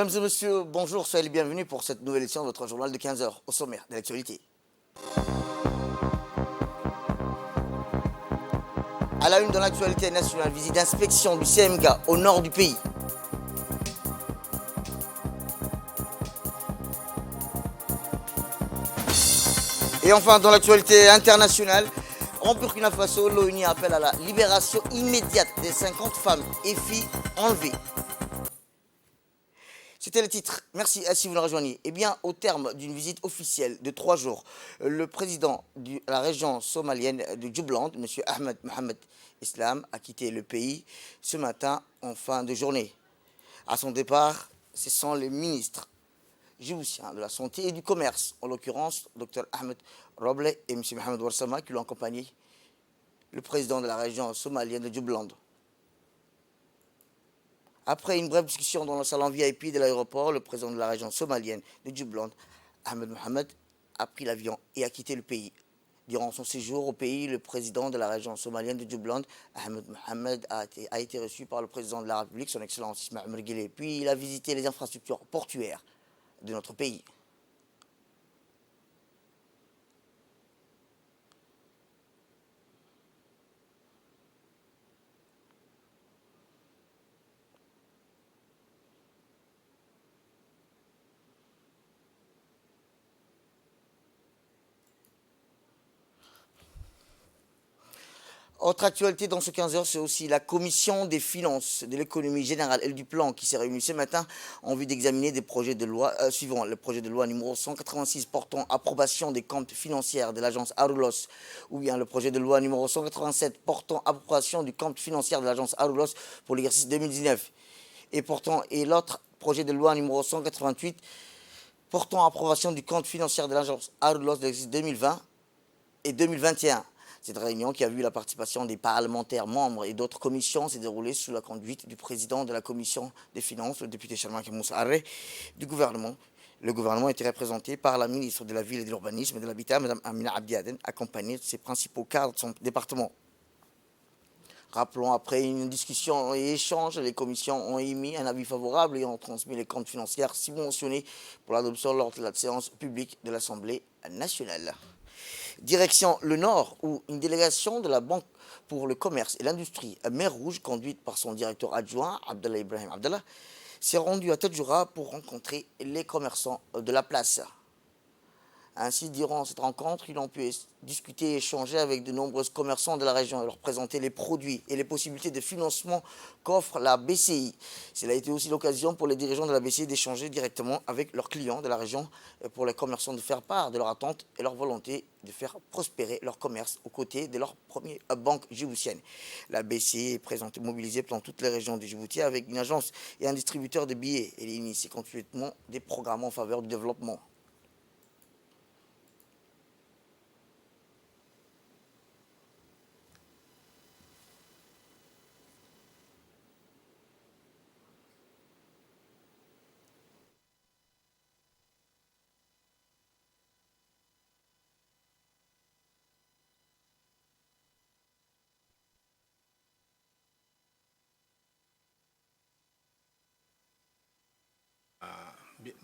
Mesdames et messieurs, bonjour, soyez les bienvenus pour cette nouvelle édition de votre journal de 15 heures au sommaire de l'actualité. À la une de l'actualité nationale, visite d'inspection du CMK au nord du pays. Et enfin, dans l'actualité internationale, en Burkina Faso, l'ONU appelle à la libération immédiate des 50 femmes et filles enlevées. C'était le titre. Merci si vous nous rejoignez. Eh bien, au terme d'une visite officielle de 3 jours, le président de la région somalienne de Jubaland, M. Ahmed Mohamed Islam, a quitté le pays ce matin en fin de journée. À son départ, ce sont les ministres djiboutiens de la Santé et du Commerce, en l'occurrence Dr Ahmed Roble et M. Mohamed Warsama, qui l'ont accompagné, le président de la région somalienne de Jubaland. Après une brève discussion dans le salon VIP de l'aéroport, le président de la région somalienne de Jubaland, Ahmed Mohamed, a pris l'avion et a quitté le pays. Durant son séjour au pays, le président de la région somalienne de Jubaland, Ahmed Mohamed, a été reçu par le président de la République, son Excellence Ismaël Omar Guelleh. Puis il a visité les infrastructures portuaires de notre pays. Autre actualité dans ce 15 heures, c'est aussi la commission des finances, de l'économie générale et du plan qui s'est réunie ce matin en vue d'examiner des projets de loi suivant le projet de loi numéro 186 portant approbation des comptes financiers de l'agence Arulos, ou bien le projet de loi numéro 187 portant approbation du compte financier de l'agence Arulos pour l'exercice 2019 et l'autre projet de loi numéro 188 portant approbation du compte financier de l'agence Arulos de l'exercice 2020 et 2021. Cette réunion, qui a vu la participation des parlementaires membres et d'autres commissions, s'est déroulée sous la conduite du président de la commission des finances, le député Charmak Moussa Arré, du gouvernement. Le gouvernement était représenté par la ministre de la Ville et de l'Urbanisme et de l'Habitat, Mme Amina Abdiaden, accompagnée de ses principaux cadres de son département. Rappelons, après une discussion et échange, les commissions ont émis un avis favorable et ont transmis les comptes financiers subventionnés pour l'adoption lors de la séance publique de l'Assemblée nationale. Direction le Nord, où une délégation de la Banque pour le commerce et l'industrie à Mer Rouge, conduite par son directeur adjoint, Abdallah Ibrahim Abdallah, s'est rendue à Tadjoura pour rencontrer les commerçants de la place. Ainsi, durant cette rencontre, ils ont pu discuter et échanger avec de nombreux commerçants de la région et leur présenter les produits et les possibilités de financement qu'offre la BCI. Cela a été aussi l'occasion pour les dirigeants de la BCI d'échanger directement avec leurs clients de la région et pour les commerçants de faire part de leur attente et leur volonté de faire prospérer leur commerce aux côtés de leur première banque djiboutienne. La BCI est présente et mobilisée dans toutes les régions du Djibouti avec une agence et un distributeur de billets. Elle initie continuellement des programmes en faveur du développement.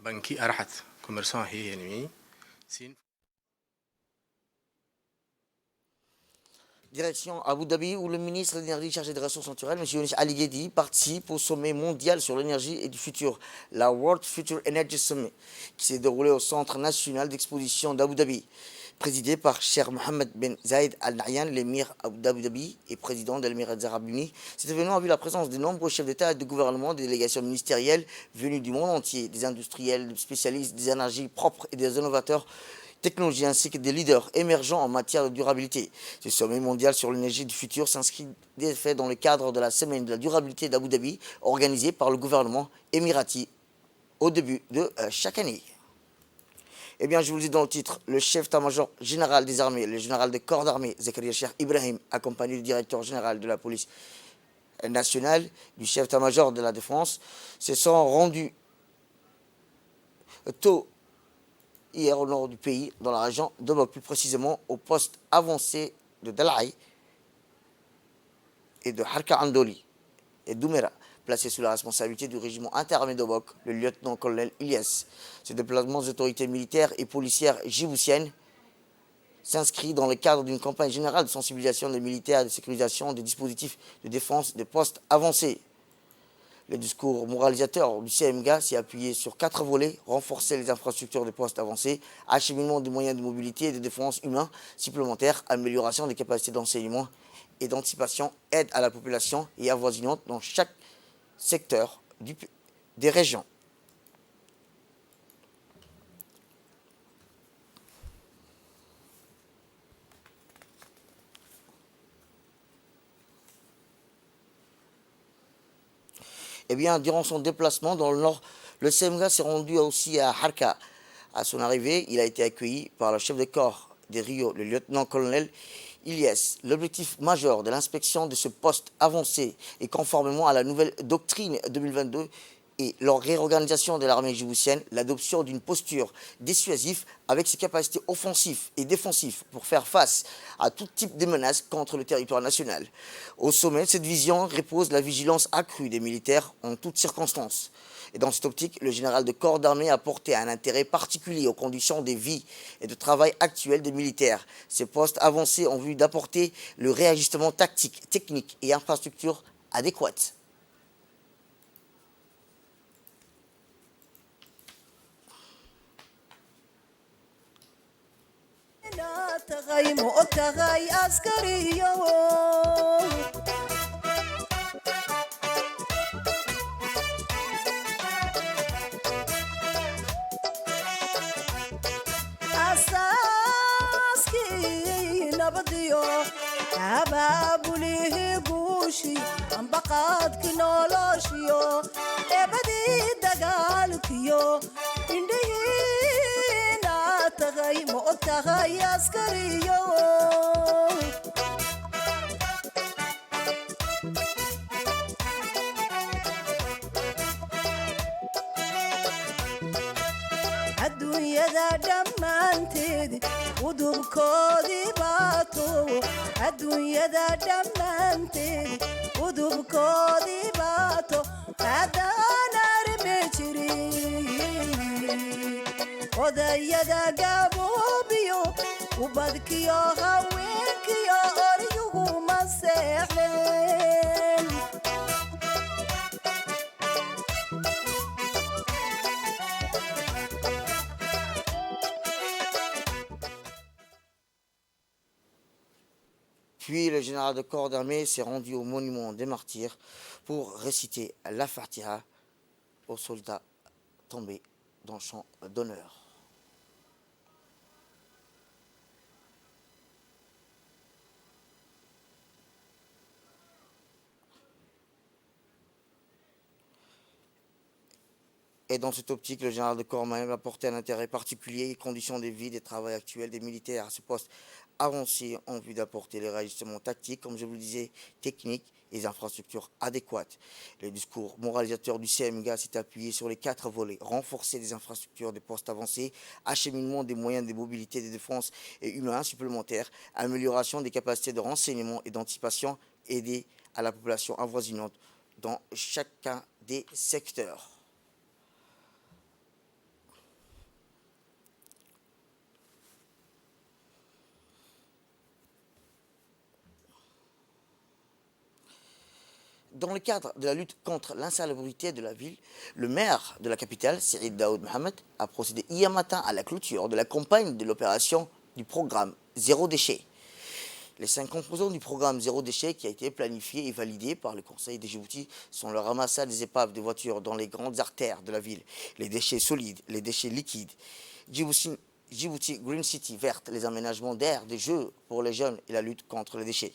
بنكي أرحت كوميرسان هي يعني سين Direction Abu Dhabi, où le ministre de l'énergie chargé des ressources naturelles, M. Younis Ali Ghedi, participe au sommet mondial sur l'énergie et du futur, la World Future Energy Summit, qui s'est déroulé au Centre national d'exposition d'Abu Dhabi, présidé par Cheikh Mohammed Ben Zayed Al Nahyan, l'émir d'Abu Dhabi et président de l'Émirat des Arabes Unis. Cet événement a vu la présence de nombreux chefs d'État et de gouvernement, des délégations ministérielles venus du monde entier, des industriels, des spécialistes des énergies propres et des innovateurs technologie ainsi que des leaders émergents en matière de durabilité. Ce sommet mondial sur l'énergie du futur s'inscrit des faits dans le cadre de la semaine de la durabilité d'Abu Dhabi organisée par le gouvernement émirati au début de chaque année. Eh bien, je vous le dis dans le titre, le chef d'état-major général des armées, le général de corps d'armée, Zakaria Cheikh Ibrahim, accompagné du directeur général de la police nationale, du chef d'état-major de la défense, se sont rendus tôt hier au nord du pays, dans la région de plus précisément au poste avancé de Dalaï et de Harka Andoli et d'Oumera placé sous la responsabilité du régiment interarmé d'Obok, le lieutenant-colonel Ilyes. Ce déplacement des autorités militaires et policières djiboutiennes s'inscrit dans le cadre d'une campagne générale de sensibilisation des militaires et de sécurisation des dispositifs de défense des postes avancés. Le discours moralisateur du CMGA s'est appuyé sur 4 volets: renforcer les infrastructures des postes avancés, acheminement des moyens de mobilité et de défense humains supplémentaires, amélioration des capacités d'enseignement et d'anticipation, aide à la population et avoisinante dans chaque secteur des régions. Eh bien, durant son déplacement dans le nord, le CMGA s'est rendu aussi à Harka. À son arrivée, il a été accueilli par le chef de corps des Rio, le lieutenant-colonel Ilyes. L'objectif majeur de l'inspection de ce poste avancé est conformément à la nouvelle doctrine 2022 et leur réorganisation de l'armée djiboutienne, l'adoption d'une posture dissuasive avec ses capacités offensives et défensives pour faire face à tout type de menaces contre le territoire national. Au sommet de cette vision repose la vigilance accrue des militaires en toutes circonstances. Et dans cette optique, le général de corps d'armée a porté un intérêt particulier aux conditions de vie et de travail actuelles des militaires. Ces postes avancés ont vu d'apporter le réajustement tactique, technique et infrastructure adéquates. abaabulihi guushi ambaqaadki noloshiyo eebadii dagaalkiyo indhihiina tagay ma og tahay askariyo adduunyada dhammaanteed udubkoodii baato adduunyada dhammaanteed udubkoodii baato haddaan arme jirin odayada gaboobiyo ubadkiyo haweenkiyo oryuguma seexdeen Puis le général de corps d'armée s'est rendu au monument des martyrs pour réciter la Fatiha aux soldats tombés dans le champ d'honneur. Et dans cette optique, le général de corps même a porté un intérêt particulier aux conditions de vie et de travail actuelles des militaires à ce poste avancé en vue d'apporter les réajustements tactiques, comme je vous le disais, techniques et infrastructures adéquates. Le discours moralisateur du CMGA s'est appuyé sur les 4 volets: renforcer les infrastructures des postes avancés, acheminement des moyens de mobilité, de défense et humains supplémentaires, amélioration des capacités de renseignement et d'anticipation, aider à la population avoisinante dans chacun des secteurs. Dans le cadre de la lutte contre l'insalubrité de la ville, le maire de la capitale, Saïd Daoud Mohamed, a procédé hier matin à la clôture de la campagne de l'opération du programme Zéro Déchet. Les 5 composants du programme Zéro Déchet qui a été planifié et validé par le Conseil de Djibouti sont le ramassage des épaves des voitures dans les grandes artères de la ville, les déchets solides, les déchets liquides, Djibouti Green City verte, les aménagements d'air, des jeux pour les jeunes et la lutte contre les déchets.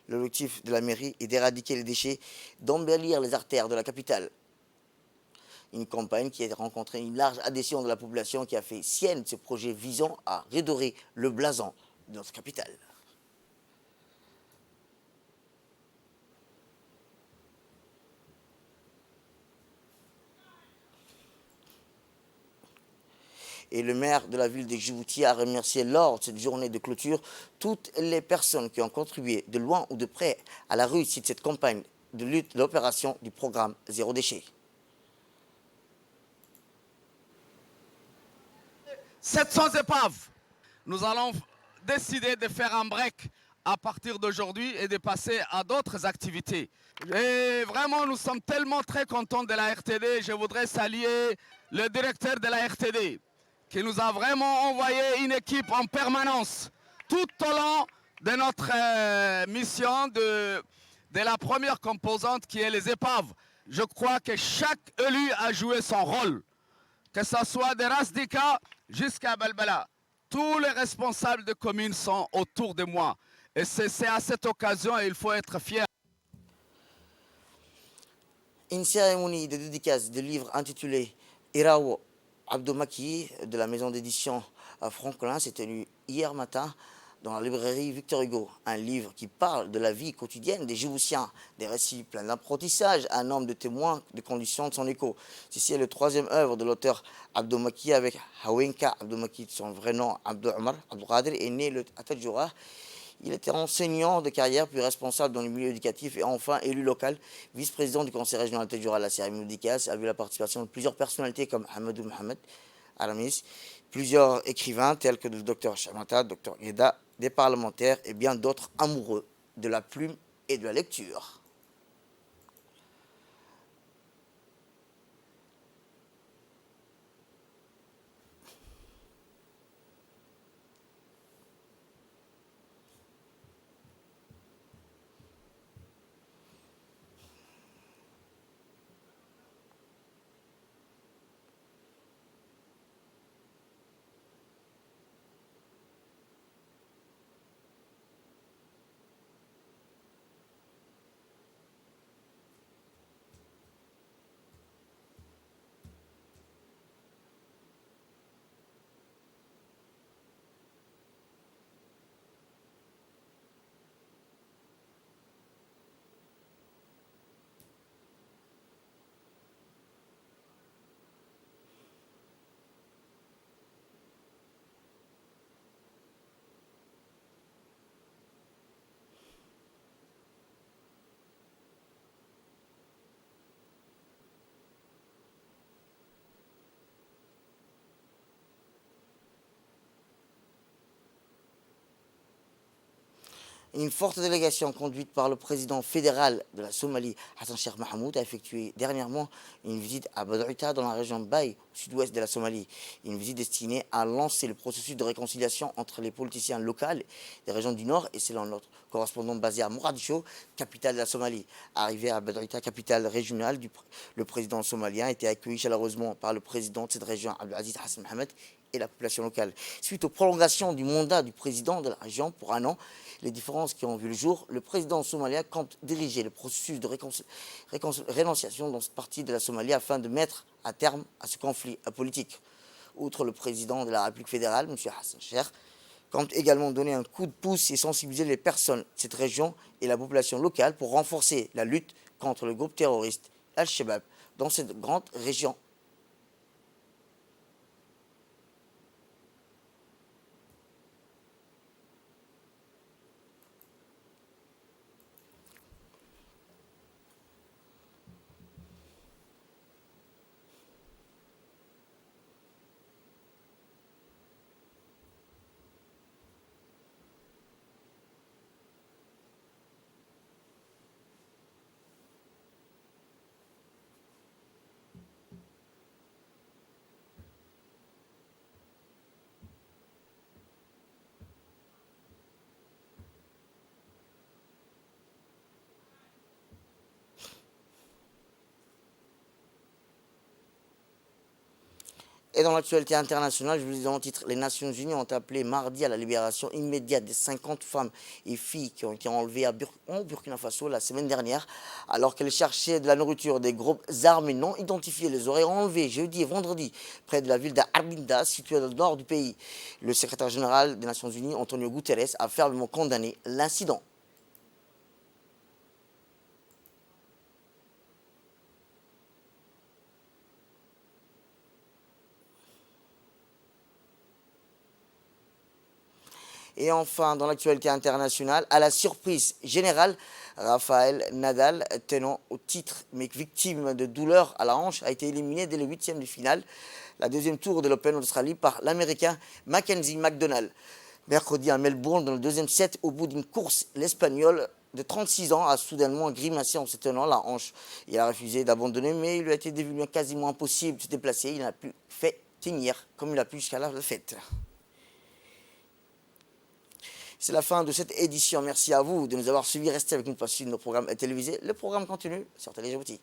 L'objectif de la mairie est d'éradiquer les déchets, d'embellir les artères de la capitale. Une campagne qui a rencontré une large adhésion de la population qui a fait sienne ce projet visant à redorer le blason de notre capitale. Et le maire de la ville de Djibouti a remercié lors de cette journée de clôture toutes les personnes qui ont contribué de loin ou de près à la réussite de cette campagne de lutte de l'opération du programme Zéro Déchet. 700 épaves. Nous allons décider de faire un break à partir d'aujourd'hui et de passer à d'autres activités. Et vraiment, nous sommes tellement très contents de la RTD. Je voudrais saluer le directeur de la RTD qui nous a vraiment envoyé une équipe en permanence tout au long de notre mission de la première composante qui est les épaves. Je crois que chaque élu a joué son rôle, que ce soit de Rasdika jusqu'à Balbala. Tous les responsables de communes sont autour de moi. Et c'est à cette occasion, il faut être fier. Une cérémonie de dédicace de livres intitulé Irao Abdomaki de la maison d'édition Franklin s'est tenue hier matin dans la librairie Victor Hugo. Un livre qui parle de la vie quotidienne des Djiboutiens, des récits pleins d'apprentissage, un nombre de témoins de conditions de son écho. Ceci est le troisième œuvre de l'auteur Abdomaki avec Hawenka Abdomaki, son vrai nom Abdou Omar Abdoukader, est né à Tadjoura. Il était enseignant de carrière, puis responsable dans le milieu éducatif et enfin élu local, vice-président du conseil régional de Tadjoura. La cérémonie dédicace a vu la participation de plusieurs personnalités comme Hamadou Mohamed Aramis, plusieurs écrivains tels que le docteur Chamata, docteur Gueda, des parlementaires et bien d'autres amoureux de la plume et de la lecture. Une forte délégation conduite par le président fédéral de la Somalie, Hassan Sheikh Mahmoud, a effectué dernièrement une visite à Badouita dans la région Baye, au sud-ouest de la Somalie. Une visite destinée à lancer le processus de réconciliation entre les politiciens locaux des régions du Nord et selon notre correspondant basé à Mogadiscio, capitale de la Somalie. Arrivé à Badouita, capitale régionale, le président somalien a été accueilli chaleureusement par le président de cette région, Abdelaziz Hassan Mohamed, et la population locale. Suite aux prolongations du mandat du président de la région pour un an, les différences qui ont vu le jour, le président somalien compte diriger le processus de rénonciation dans cette partie de la Somalie afin de mettre à terme à ce conflit politique. Outre le président de la République fédérale, M. Hassan Sheikh, compte également donner un coup de pouce et sensibiliser les personnes de cette région et la population locale pour renforcer la lutte contre le groupe terroriste Al-Shabaab dans cette grande région. Et dans l'actualité internationale, je vous dis dans le titre, les Nations Unies ont appelé mardi à la libération immédiate des 50 femmes et filles qui ont été enlevées en Burkina Faso la semaine dernière, alors qu'elles cherchaient de la nourriture. Des groupes armés non identifiés les auraient enlevées jeudi et vendredi près de la ville d'Arbinda, située dans le nord du pays. Le secrétaire général des Nations Unies, Antonio Guterres, a fermement condamné l'incident. Et enfin, dans l'actualité internationale, à la surprise générale, Rafael Nadal, tenant au titre mais victime de douleurs à la hanche, a été éliminé dès le 8e de finale, la deuxième tour de l'Open d'Australie, par l'Américain Mackenzie McDonald. Mercredi à Melbourne, dans le deuxième set, au bout d'une course, l'Espagnol de 36 ans a soudainement grimacé en se tenant la hanche. Il a refusé d'abandonner, mais il lui a été devenu quasiment impossible de se déplacer. Il n'a plus fait tenir comme il a pu jusqu'à la fête. C'est la fin de cette édition. Merci à vous de nous avoir suivis. Restez avec nous pour suivre nos programmes télévisés. Le programme continue sur Télé Djibouti.